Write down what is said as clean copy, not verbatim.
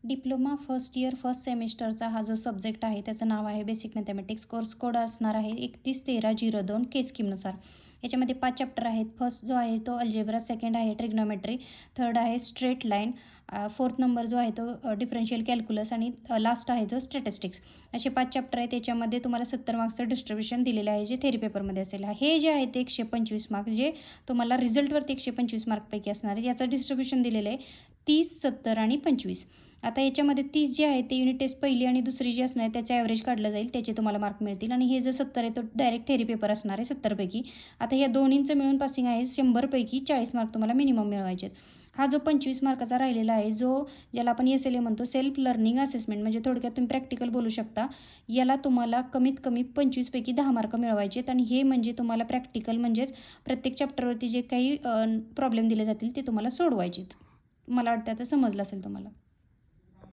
Diploma first year first सेमिस्टरचा हा जो subject आहे त्याचं नाव आहे बेसिक मॅथमॅटिक्स. कोर्स कोड असणार आहे 311302 के स्कीमनुसार. याच्यामध्ये 5 चॅप्टर आहेत. फर्स्ट जो आहे तो अल्जेब्रा, सेकंड आहे ट्रिग्नोमेट्री, थर्ड आहे स्ट्रेट लाईन, फोर्थ नंबर जो आहे तो डिफरन्शियल कॅल्क्युलस आणि लास्ट आहे जो स्टॅटिस्टिक्स. असे 5 चॅप्टर आहेत. त्याच्यामध्ये तुम्हाला 70 मार्क्सचं डिस्ट्रीब्युशन दिलेलं आहे जे थेरी पेपरमध्ये असेल. हे जे आहे ते 125 मार्क्स जे तुम्हाला रिझल्टवरती 125 मार्कपैकी असणार आहे. याचं डिस्ट्रीब्युशन दिलेलं आहे 30, 70 आणि 25. आता याच्यामध्ये 30 जे आहे ते युनिट टेस्ट पहिली आणि दुसरी जी असणार आहे त्याचं ॲव्हरेज काढलं जाईल, त्याचे तुम्हाला मार्क मिळतील. आणि हे जे 70 आहे तो डायरेक्ट थेरी पेपर असणार आहे 70पैकी. आता या दोन्हींचं मिळून पासिंग आहे 100पैकी 40 मार्क तुम्हाला मिनिमम मिळवायचे आहेत. हा जो 25 मार्काचा राहिलेला आहे जो ज्याला आपण SLA म्हणतो, सेल्फ लर्निंग असेसमेंट, म्हणजे थोडक्यात तुम्ही प्रॅक्टिकल बोलू शकता. याला तुम्हाला कमीत कमी 25पैकी 10 मार्क मिळवायचे आहेत. आणि हे म्हणजे तुम्हाला प्रॅक्टिकल म्हणजेच प्रत्येक चॅप्टरवरती जे काही प्रॉब्लेम दिले जातील ते तुम्हाला सोडवायचे आहेत. मला वाटतं आता समजलं असेल तुम्हाला.